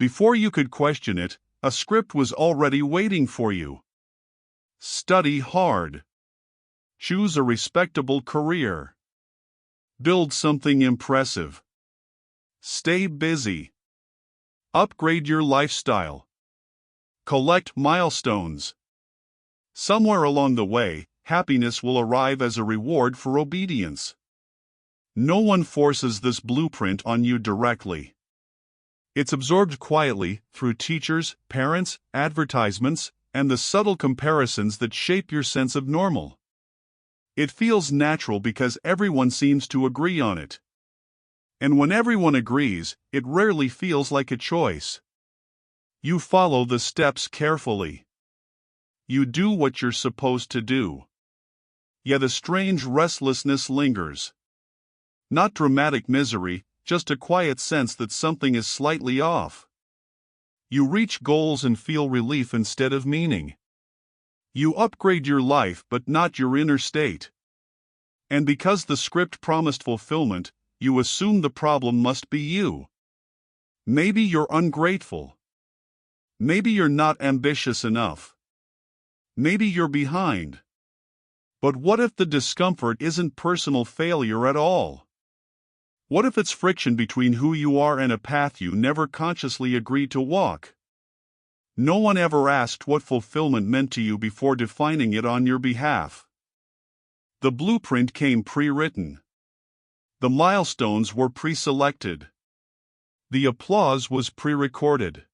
Before you could question it, a script was already waiting for you. Study hard. Choose a respectable career. Build something impressive. Stay busy. Upgrade your lifestyle. Collect milestones. Somewhere along the way, happiness will arrive as a reward for obedience. No one forces this blueprint on you directly. It's absorbed quietly through teachers, parents, advertisements, and the subtle comparisons that shape your sense of normal. It feels natural because everyone seems to agree on it. And when everyone agrees, it rarely feels like a choice. You follow the steps carefully. You do what you're supposed to do. Yet a strange restlessness lingers. Not dramatic misery, just a quiet sense that something is slightly off. You reach goals and feel relief instead of meaning. You upgrade your life but not your inner state. And because the script promised fulfillment, you assume the problem must be you. Maybe you're ungrateful. Maybe you're not ambitious enough. Maybe you're behind. But what if the discomfort isn't personal failure at all? What if it's friction between who you are and a path you never consciously agreed to walk? No one ever asked what fulfillment meant to you before defining it on your behalf. The blueprint came pre-written. The milestones were pre-selected. The applause was pre-recorded.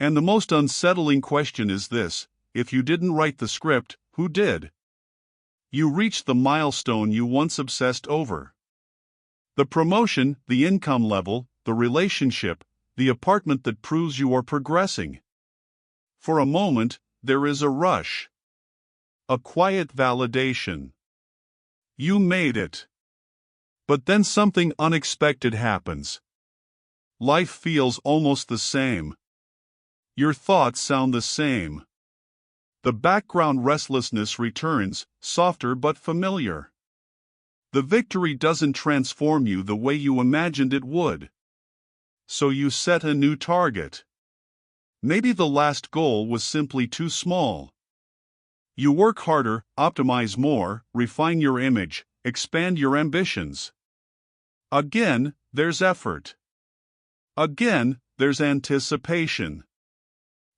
And the most unsettling question is this: if you didn't write the script, who did? You reached the milestone you once obsessed over. The promotion, the income level, the relationship, the apartment that proves you are progressing. For a moment, there is a rush. A quiet validation. You made it. But then something unexpected happens. Life feels almost the same. Your thoughts sound the same. The background restlessness returns, softer but familiar. The victory doesn't transform you the way you imagined it would. So you set a new target. Maybe the last goal was simply too small. You work harder, optimize more, refine your image, expand your ambitions. Again, there's effort. Again, there's anticipation.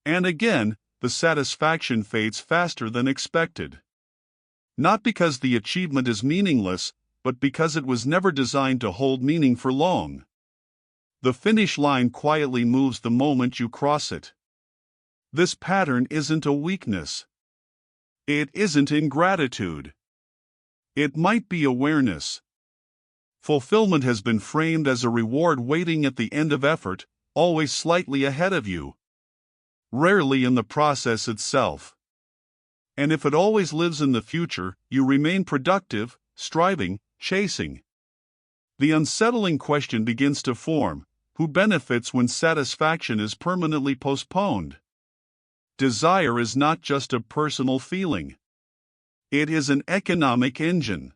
And again, the satisfaction fades faster than expected. Not because the achievement is meaningless, but because it was never designed to hold meaning for long. The finish line quietly moves the moment you cross it. This pattern isn't a weakness. It isn't ingratitude. It might be awareness. Fulfillment has been framed as a reward waiting at the end of effort, always slightly ahead of you. Rarely in the process itself. And if it always lives in the future, you remain productive, striving, chasing. The unsettling question begins to form: who benefits when satisfaction is permanently postponed? Desire is not just a personal feeling. It is an economic engine.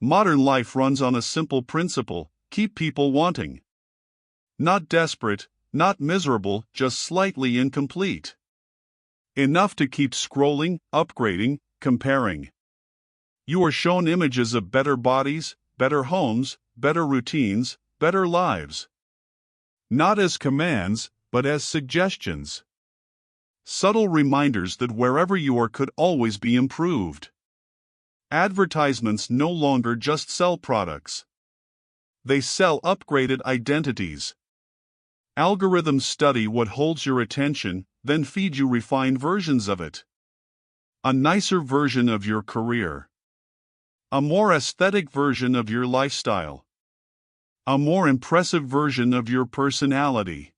Modern life runs on a simple principle: keep people wanting. Not desperate, not miserable, just slightly incomplete. Enough to keep scrolling, upgrading, comparing. You are shown images of better bodies, better homes, better routines, better lives. Not as commands, but as suggestions. Subtle reminders that wherever you are could always be improved. Advertisements no longer just sell products. They sell upgraded identities. Algorithms study what holds your attention, then feed you refined versions of it. A nicer version of your career. A more aesthetic version of your lifestyle. A more impressive version of your personality.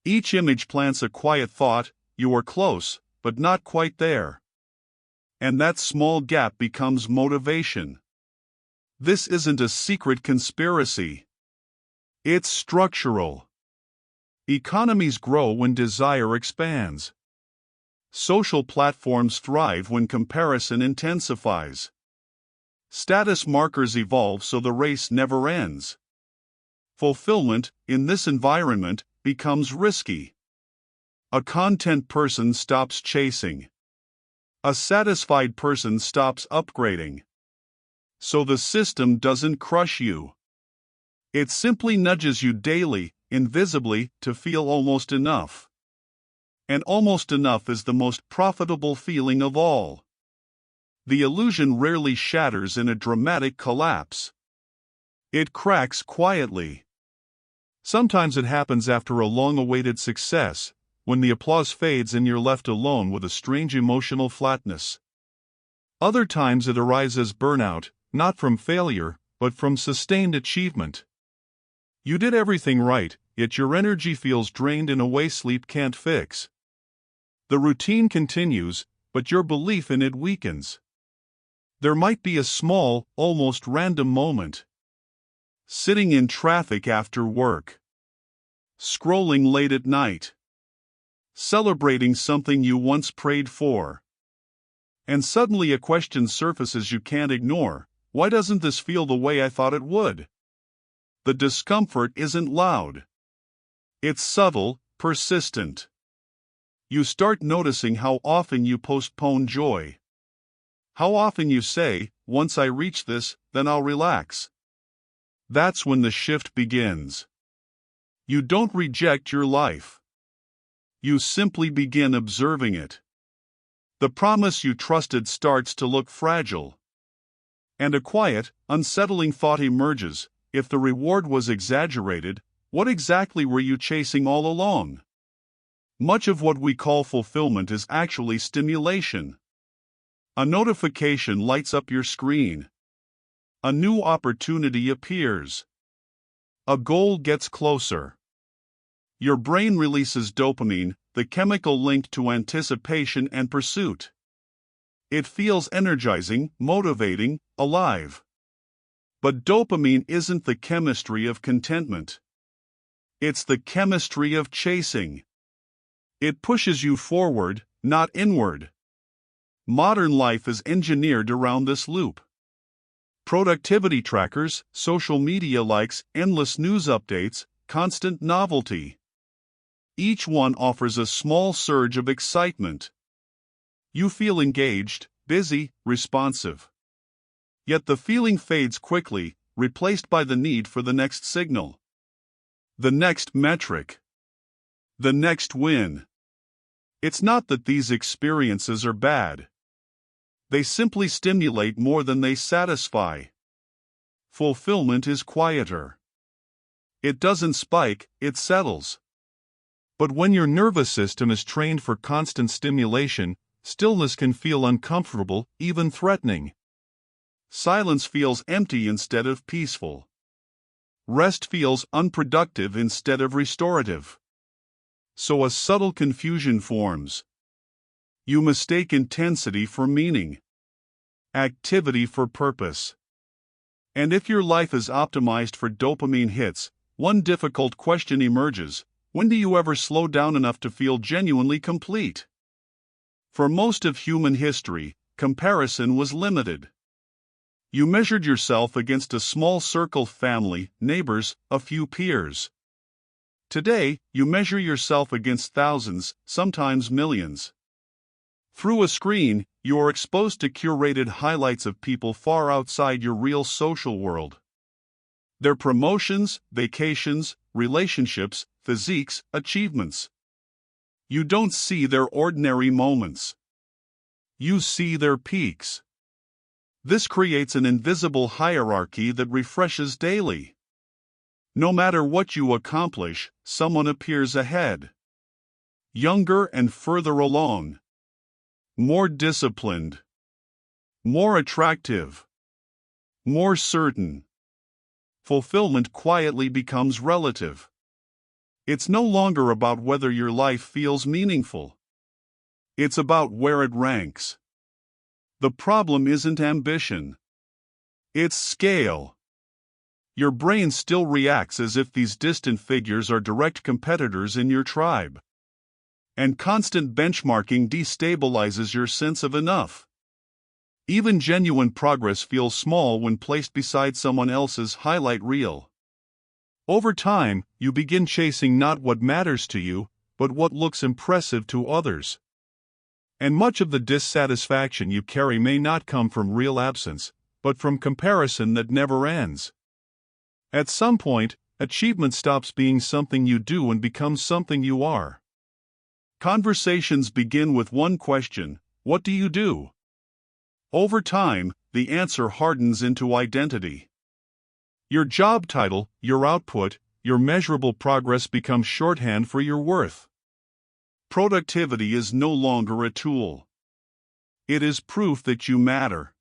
Each image plants a quiet thought: you are close, but not quite there. And that small gap becomes motivation. This isn't a secret conspiracy. It's structural. Economies grow when desire expands. Social platforms thrive when comparison intensifies. Status markers evolve so the race never ends. Fulfillment, in this environment, becomes risky. A content person stops chasing. A satisfied person stops upgrading. So the system doesn't crush you. It simply nudges you daily, invisibly, to feel almost enough. And almost enough is the most profitable feeling of all. The illusion rarely shatters in a dramatic collapse. It cracks quietly. Sometimes it happens after a long-awaited success, when the applause fades and you're left alone with a strange emotional flatness. Other times it arises as burnout, not from failure, but from sustained achievement. You did everything right, yet your energy feels drained in a way sleep can't fix. The routine continues, but your belief in it weakens. There might be a small, almost random moment. Sitting in traffic after work. Scrolling late at night. Celebrating something you once prayed for. And suddenly a question surfaces you can't ignore. Why doesn't this feel the way I thought it would? The discomfort isn't loud. It's subtle, persistent. You start noticing how often you postpone joy. How often you say, once I reach this, then I'll relax. That's when the shift begins. You don't reject your life. You simply begin observing it. The promise you trusted starts to look fragile. And a quiet, unsettling thought emerges. If the reward was exaggerated, what exactly were you chasing all along? Much of what we call fulfillment is actually stimulation. A notification lights up your screen. A new opportunity appears. A goal gets closer. Your brain releases dopamine, the chemical linked to anticipation and pursuit. It feels energizing, motivating, alive. But dopamine isn't the chemistry of contentment. It's the chemistry of chasing. It pushes you forward, not inward. Modern life is engineered around this loop. Productivity trackers, social media likes, endless news updates, constant novelty. Each one offers a small surge of excitement. You feel engaged, busy, responsive. Yet the feeling fades quickly, replaced by the need for the next signal. The next metric. The next win. It's not that these experiences are bad. They simply stimulate more than they satisfy. Fulfillment is quieter. It doesn't spike, it settles. But when your nervous system is trained for constant stimulation, stillness can feel uncomfortable, even threatening. Silence feels empty instead of peaceful. Rest feels unproductive instead of restorative. So a subtle confusion forms. You mistake intensity for meaning, activity for purpose. And if your life is optimized for dopamine hits, one difficult question emerges: when do you ever slow down enough to feel genuinely complete? For most of human history, comparison was limited. You measured yourself against a small circle: family, neighbors, a few peers. Today, you measure yourself against thousands, sometimes millions. Through a screen, you are exposed to curated highlights of people far outside your real social world. Their promotions, vacations, relationships, physiques, achievements. You don't see their ordinary moments. You see their peaks. This creates an invisible hierarchy that refreshes daily. No matter what you accomplish, someone appears ahead. Younger and further along. More disciplined. More attractive. More certain. Fulfillment quietly becomes relative. It's no longer about whether your life feels meaningful. It's about where it ranks. The problem isn't ambition. It's scale. Your brain still reacts as if these distant figures are direct competitors in your tribe. And constant benchmarking destabilizes your sense of enough. Even genuine progress feels small when placed beside someone else's highlight reel. Over time, you begin chasing not what matters to you, but what looks impressive to others. And much of the dissatisfaction you carry may not come from real absence, but from comparison that never ends. At some point, achievement stops being something you do and becomes something you are. Conversations begin with one question: what do you do? Over time, the answer hardens into identity. Your job title, your output, your measurable progress become shorthand for your worth. Productivity is no longer a tool. It is proof that you matter.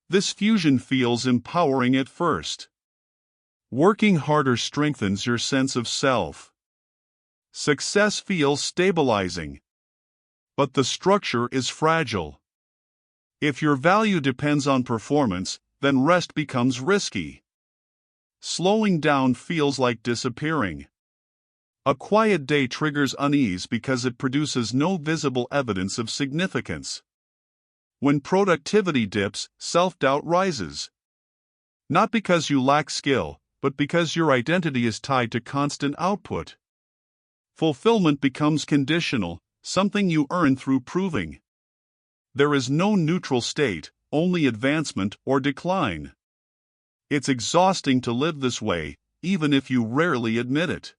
This fusion feels empowering at first. Working harder strengthens your sense of self. Success feels stabilizing. But the structure is fragile. If your value depends on performance, then rest becomes risky. Slowing down feels like disappearing. A quiet day triggers unease because it produces no visible evidence of significance. When productivity dips, self-doubt rises. Not because you lack skill, but because your identity is tied to constant output. Fulfillment becomes conditional, something you earn through proving. There is no neutral state, only advancement or decline. It's exhausting to live this way, even if you rarely admit it.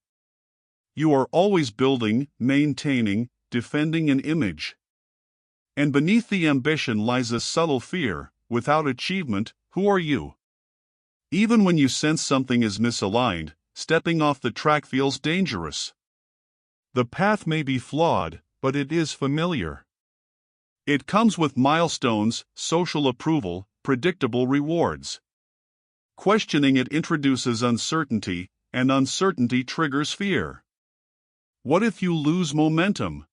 You are always building, maintaining, defending an image. And beneath the ambition lies a subtle fear: without achievement, who are you? Even when you sense something is misaligned, stepping off the track feels dangerous. The path may be flawed, but it is familiar. It comes with milestones, social approval, predictable rewards. Questioning it introduces uncertainty, and uncertainty triggers fear. What if you lose momentum?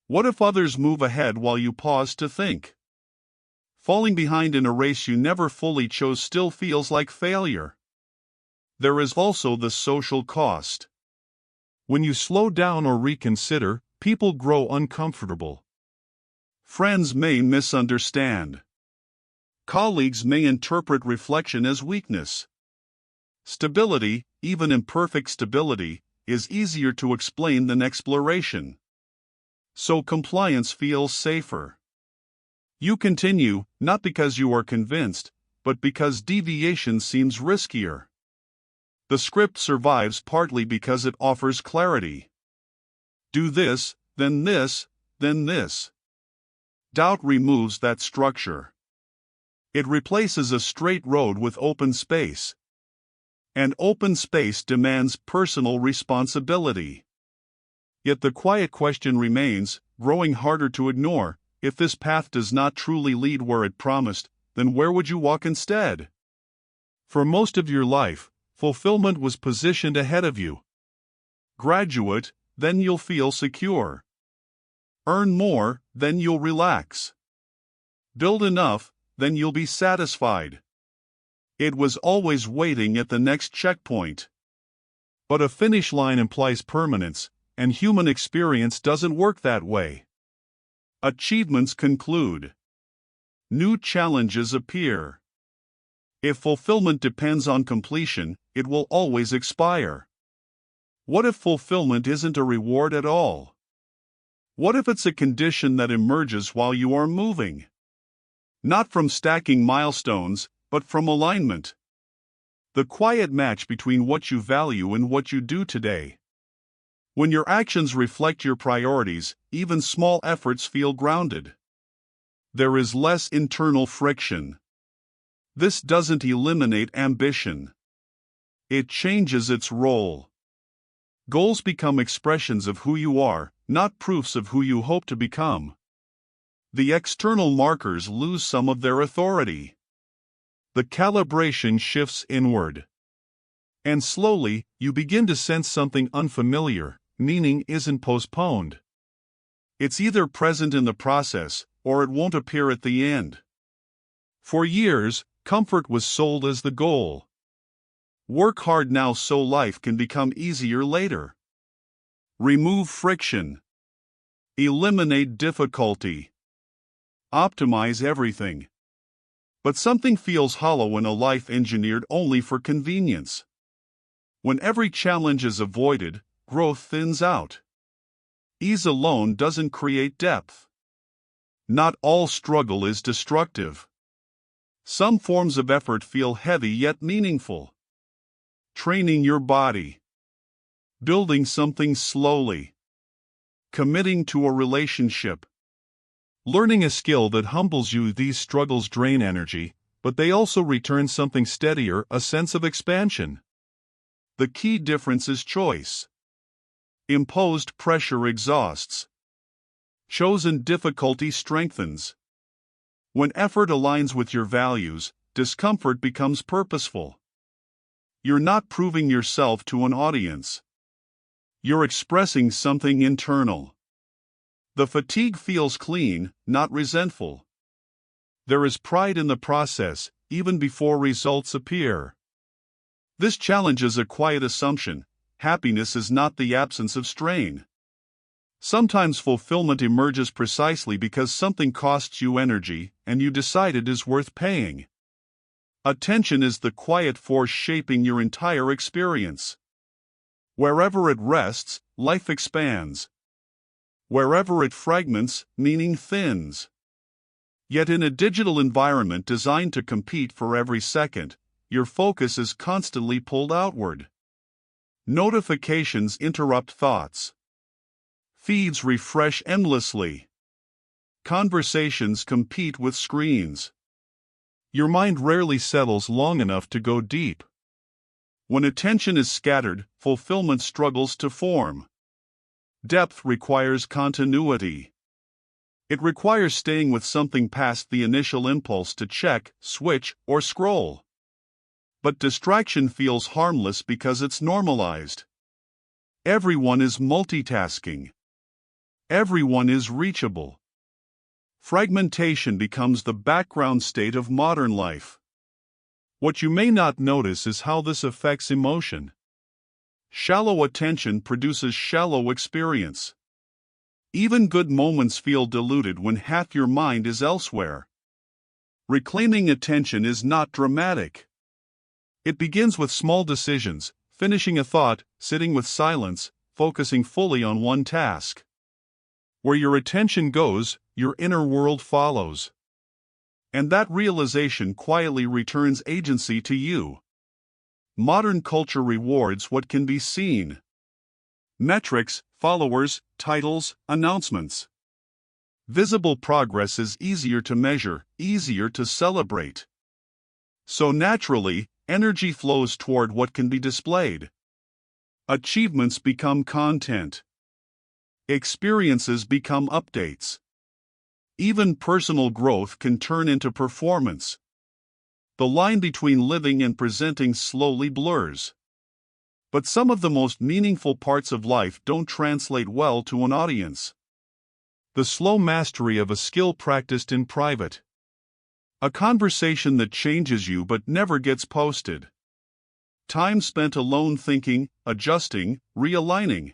What if others move ahead while you pause to think? Falling behind in a race you never fully chose still feels like failure. There is also the social cost. When you slow down or reconsider, people grow uncomfortable. Friends may misunderstand. Colleagues may interpret reflection as weakness. Stability, even imperfect stability, is easier to explain than exploration. So compliance feels safer. You continue, not because you are convinced, but because deviation seems riskier. The script survives partly because it offers clarity. Do this, then this, then this. Doubt removes that structure. It replaces a straight road with open space. And open space demands personal responsibility. Yet the quiet question remains, growing harder to ignore: if this path does not truly lead where it promised, then where would you walk instead? For most of your life, fulfillment was positioned ahead of you. Graduate, then you'll feel secure. Earn more, then you'll relax. Build enough, then you'll be satisfied. It was always waiting at the next checkpoint. But a finish line implies permanence, and human experience doesn't work that way. Achievements conclude. New challenges appear. If fulfillment depends on completion, it will always expire. What if fulfillment isn't a reward at all? What if it's a condition that emerges while you are moving? Not from stacking milestones, but from alignment. The quiet match between what you value and what you do today. When your actions reflect your priorities, even small efforts feel grounded. There is less internal friction. This doesn't eliminate ambition. It changes its role. Goals become expressions of who you are, not proofs of who you hope to become. The external markers lose some of their authority. The calibration shifts inward. And slowly, you begin to sense something unfamiliar: meaning isn't postponed. It's either present in the process, or it won't appear at the end. For years, comfort was sold as the goal. Work hard now so life can become easier later. Remove friction. Eliminate difficulty. Optimize everything. But something feels hollow in a life engineered only for convenience. When every challenge is avoided, growth thins out. Ease alone doesn't create depth. Not all struggle is destructive. Some forms of effort feel heavy yet meaningful. Training your body. Building something slowly. Committing to a relationship. Learning a skill that humbles you. These struggles drain energy, but they also return something steadier, a sense of expansion. The key difference is choice. Imposed pressure exhausts. Chosen difficulty strengthens. When effort aligns with your values, discomfort becomes purposeful. You're not proving yourself to an audience. You're expressing something internal. The fatigue feels clean, not resentful. There is pride in the process, even before results appear. This challenges a quiet assumption: happiness is not the absence of strain. Sometimes fulfillment emerges precisely because something costs you energy, and you decide it is worth paying. Attention is the quiet force shaping your entire experience. Wherever it rests, life expands. Wherever it fragments, meaning thins. Yet in a digital environment designed to compete for every second, your focus is constantly pulled outward. Notifications interrupt thoughts. Feeds refresh endlessly. Conversations compete with screens. Your mind rarely settles long enough to go deep. When attention is scattered, fulfillment struggles to form. Depth requires continuity. It requires staying with something past the initial impulse to check, switch, or scroll. But distraction feels harmless because it's normalized. Everyone is multitasking. Everyone is reachable. Fragmentation becomes the background state of modern life. What you may not notice is how this affects emotion. Shallow attention produces shallow experience. Even good moments feel diluted when half your mind is elsewhere. Reclaiming attention is not dramatic. It begins with small decisions: finishing a thought, sitting with silence, focusing fully on one task. Where your attention goes, your inner world follows. And that realization quietly returns agency to you. Modern culture rewards what can be seen. Metrics, followers, titles, announcements. Visible progress is easier to measure, easier to celebrate. So naturally, energy flows toward what can be displayed. Achievements become content. Experiences become updates. Even personal growth can turn into performance. The line between living and presenting slowly blurs. But some of the most meaningful parts of life don't translate well to an audience. The slow mastery of a skill practiced in private. A conversation that changes you but never gets posted. Time spent alone thinking, adjusting, realigning.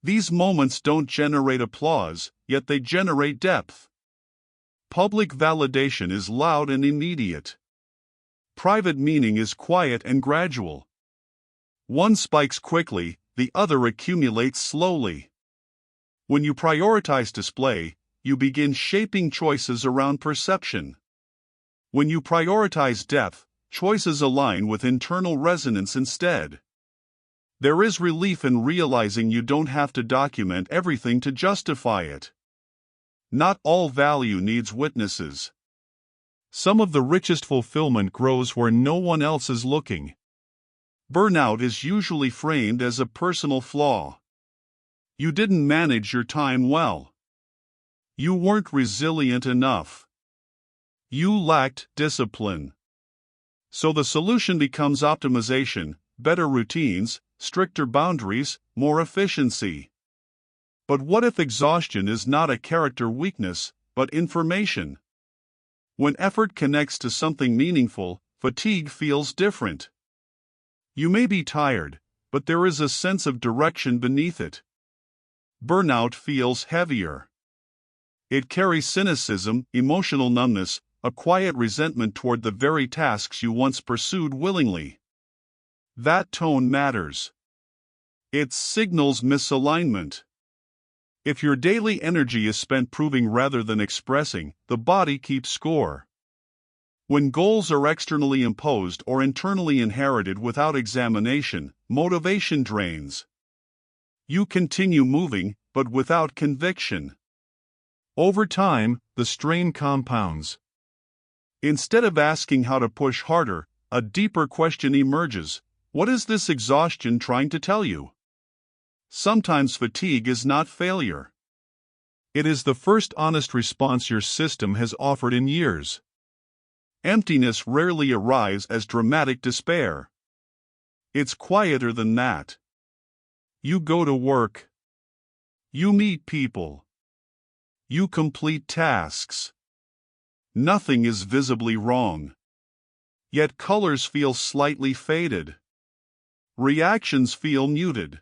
These moments don't generate applause, yet they generate depth. Public validation is loud and immediate. Private meaning is quiet and gradual. One spikes quickly, the other accumulates slowly. When you prioritize display, you begin shaping choices around perception. When you prioritize depth, choices align with internal resonance instead. There is relief in realizing you don't have to document everything to justify it. Not all value needs witnesses. Some of the richest fulfillment grows where no one else is looking. Burnout is usually framed as a personal flaw. You didn't manage your time well. You weren't resilient enough. You lacked discipline. So the solution becomes optimization, better routines, stricter boundaries, more efficiency. But what if exhaustion is not a character weakness, but information? When effort connects to something meaningful, fatigue feels different. You may be tired, but there is a sense of direction beneath it. Burnout feels heavier. It carries cynicism, emotional numbness, a quiet resentment toward the very tasks you once pursued willingly. That tone matters. It signals misalignment. If your daily energy is spent proving rather than expressing, the body keeps score. When goals are externally imposed or internally inherited without examination, motivation drains. You continue moving, but without conviction. Over time, the strain compounds. Instead of asking how to push harder, a deeper question emerges. What is this exhaustion trying to tell you? Sometimes fatigue is not failure. It is the first honest response your system has offered in years. Emptiness rarely arrives as dramatic despair. It's quieter than that. You go to work. You meet people. You complete tasks. Nothing is visibly wrong. Yet colors feel slightly faded. Reactions feel muted.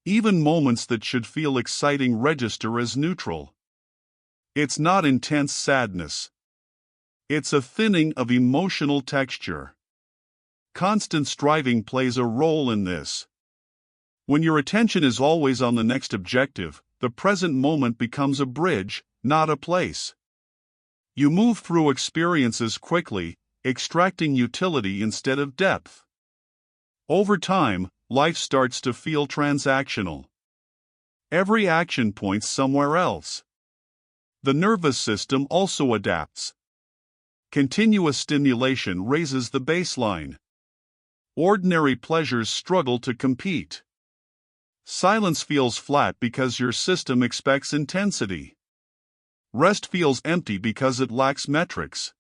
Even moments that should feel exciting register as neutral. It's not intense sadness. It's a thinning of emotional texture. Constant striving plays a role in this. When your attention is always on the next objective, the present moment becomes a bridge, not a place. You move through experiences quickly, extracting utility instead of depth. Over time, life starts to feel transactional. Every action points somewhere else. The nervous system also adapts. Continuous stimulation raises the baseline. Ordinary pleasures struggle to compete. Silence feels flat because your system expects intensity. Rest feels empty because it lacks metrics.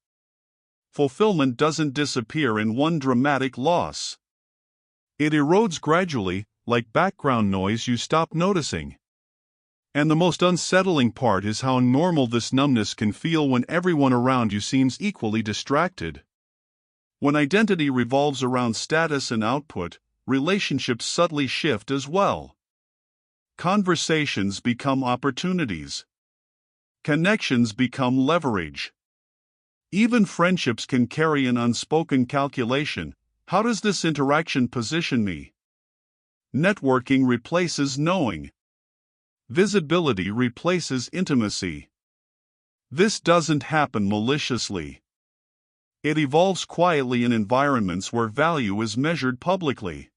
Fulfillment doesn't disappear in one dramatic loss. It erodes gradually, like background noise you stop noticing. And the most unsettling part is how normal this numbness can feel when everyone around you seems equally distracted. When identity revolves around status and output, relationships subtly shift as well. Conversations become opportunities. Connections become leverage. Even friendships can carry an unspoken calculation. How does this interaction position me? Networking replaces knowing. Visibility replaces intimacy. This doesn't happen maliciously. It evolves quietly in environments where value is measured publicly.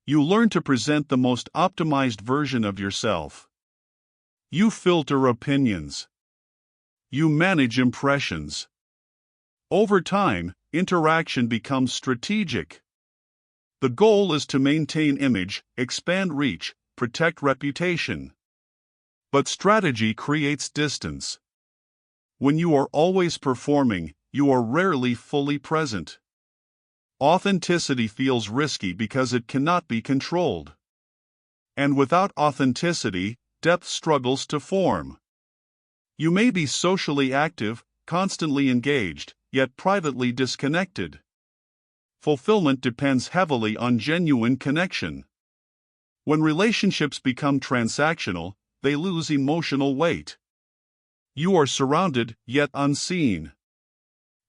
You learn to present the most optimized version of yourself. You filter opinions. You manage impressions. Over time, interaction becomes strategic. The goal is to maintain image, expand reach, protect reputation. But strategy creates distance. When you are always performing, you are rarely fully present. Authenticity feels risky because it cannot be controlled. And without authenticity, depth struggles to form. You may be socially active, constantly engaged, yet privately disconnected. Fulfillment depends heavily on genuine connection. When relationships become transactional, they lose emotional weight. You are surrounded, yet unseen.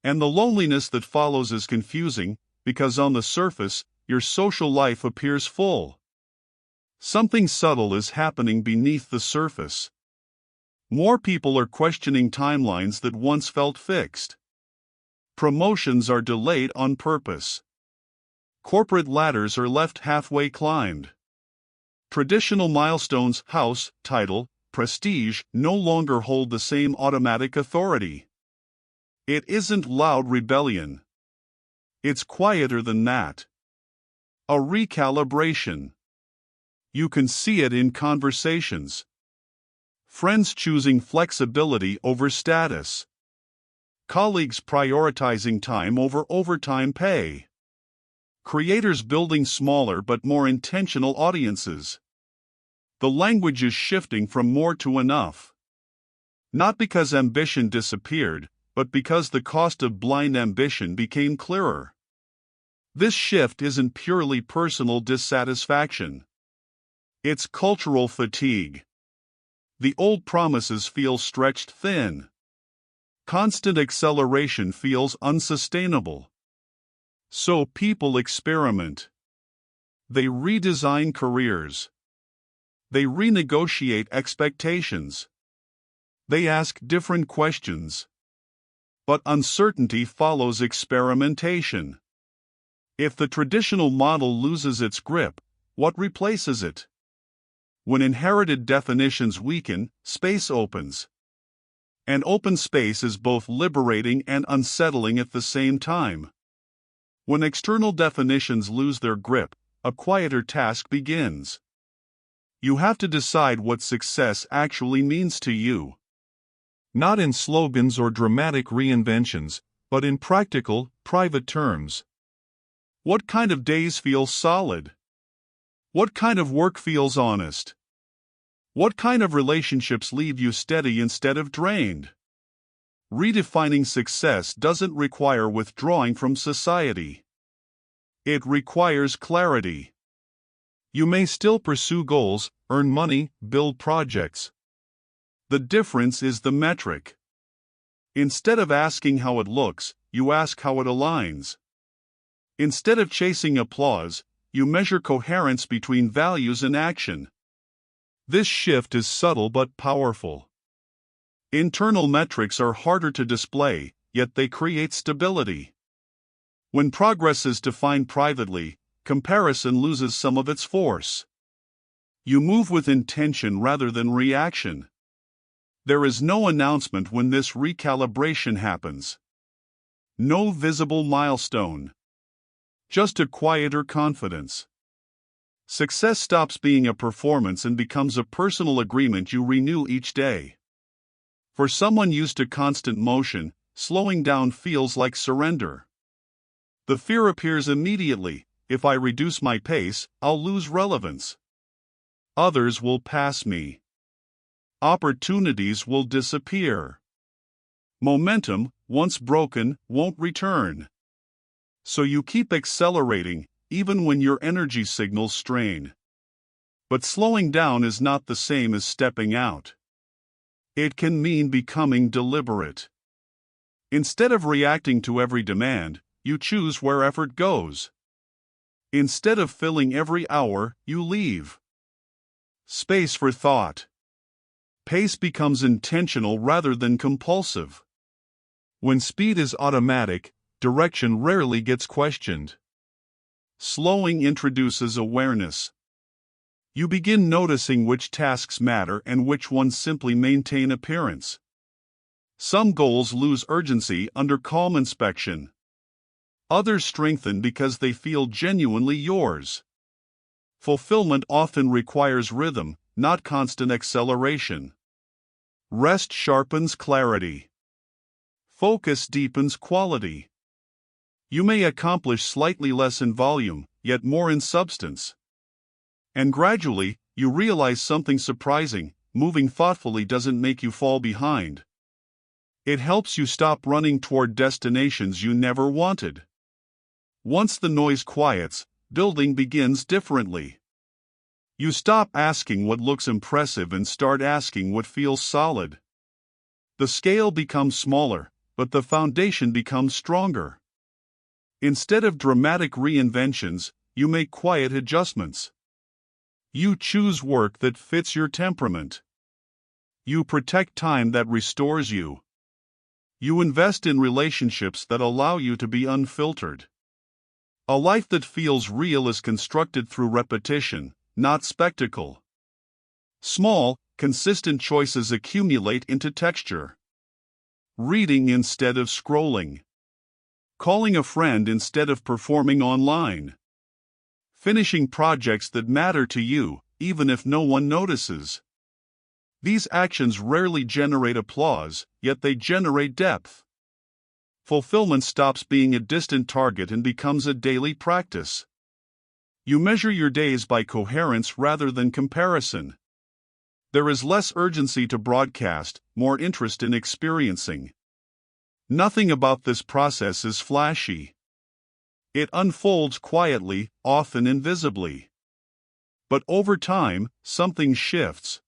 And the loneliness that follows is confusing, because on the surface, your social life appears full. Something subtle is happening beneath the surface. More people are questioning timelines that once felt fixed. Promotions are delayed on purpose. Corporate ladders are left halfway climbed. Traditional milestones, house, title, prestige, no longer hold the same automatic authority. It isn't loud rebellion. It's quieter than that. A recalibration. You can see it in conversations. Friends choosing flexibility over status. Colleagues prioritizing time over overtime pay. Creators building smaller but more intentional audiences. The language is shifting from more to enough. Not because ambition disappeared, but because the cost of blind ambition became clearer. This shift isn't purely personal dissatisfaction. It's cultural fatigue. The old promises feel stretched thin. Constant acceleration feels unsustainable. So people experiment. They redesign careers. They renegotiate expectations. They ask different questions. But uncertainty follows experimentation. If the traditional model loses its grip, what replaces it? When inherited definitions weaken, space opens. And open space is both liberating and unsettling at the same time. When external definitions lose their grip, a quieter task begins. You have to decide what success actually means to you. Not in slogans or dramatic reinventions, but in practical, private terms. What kind of days feel solid? What kind of work feels honest? What kind of relationships leave you steady instead of drained? Redefining success doesn't require withdrawing from society. It requires clarity. You may still pursue goals, earn money, build projects. The difference is the metric. Instead of asking how it looks, you ask how it aligns. Instead of chasing applause, you measure coherence between values and action. This shift is subtle but powerful. Internal metrics are harder to display, yet they create stability. When progress is defined privately, comparison loses some of its force. You move with intention rather than reaction. There is no announcement when this recalibration happens. No visible milestone. Just a quieter confidence. Success stops being a performance and becomes a personal agreement you renew each day. For someone used to constant motion, slowing down feels like surrender. The fear appears immediately: if I reduce my pace, I'll lose relevance. Others will pass me. Opportunities will disappear. Momentum, once broken, won't return. So you keep accelerating, even when your energy signals strain. But slowing down is not the same as stepping out. It can mean becoming deliberate. Instead of reacting to every demand, you choose where effort goes. Instead of filling every hour, you leave space for thought. Pace becomes intentional rather than compulsive. When speed is automatic, direction rarely gets questioned. Slowing introduces awareness. You begin noticing which tasks matter and which ones simply maintain appearance. Some goals lose urgency under calm inspection. Others strengthen because they feel genuinely yours. Fulfillment often requires rhythm, not constant acceleration. Rest sharpens clarity. Focus deepens quality. You may accomplish slightly less in volume, yet more in substance. And gradually, you realize something surprising: moving thoughtfully doesn't make you fall behind. It helps you stop running toward destinations you never wanted. Once the noise quiets, building begins differently. You stop asking what looks impressive and start asking what feels solid. The scale becomes smaller, but the foundation becomes stronger. Instead of dramatic reinventions, you make quiet adjustments. You choose work that fits your temperament. You protect time that restores you. You invest in relationships that allow you to be unfiltered. A life that feels real is constructed through repetition, not spectacle. Small, consistent choices accumulate into texture. Reading instead of scrolling. Calling a friend instead of performing online. Finishing projects that matter to you, even if no one notices. These actions rarely generate applause, yet they generate depth. Fulfillment stops being a distant target and becomes a daily practice. You measure your days by coherence rather than comparison. There is less urgency to broadcast, more interest in experiencing. Nothing about this process is flashy. It unfolds quietly, often invisibly. But over time, something shifts.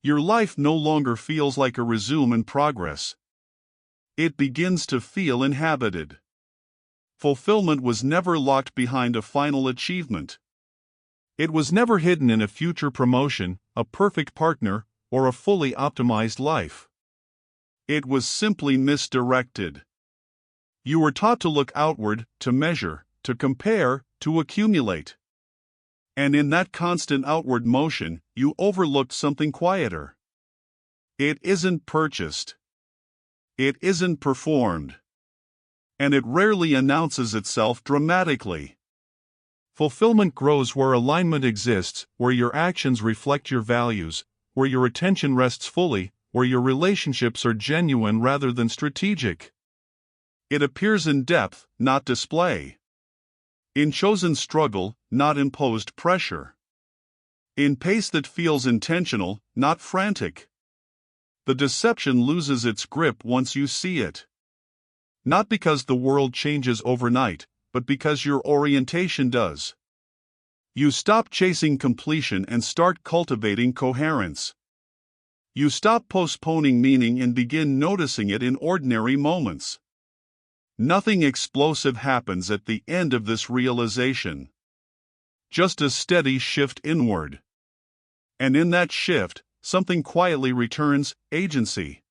Your life no longer feels like a resume in progress. It begins to feel inhabited. Fulfillment was never locked behind a final achievement. It was never hidden in a future promotion, a perfect partner, or a fully optimized life. It was simply misdirected. You were taught to look outward, to measure, to compare, to accumulate. And in that constant outward motion, you overlooked something quieter. It isn't purchased. It isn't performed. And it rarely announces itself dramatically. Fulfillment grows where alignment exists, where your actions reflect your values, where your attention rests fully, where your relationships are genuine rather than strategic. It appears in depth, not display. In chosen struggle, not imposed pressure. In pace that feels intentional, not frantic. The deception loses its grip once you see it. Not because the world changes overnight, but because your orientation does. You stop chasing completion and start cultivating coherence. You stop postponing meaning and begin noticing it in ordinary moments. Nothing explosive happens at the end of this realization. Just a steady shift inward. And in that shift, something quietly returns: agency.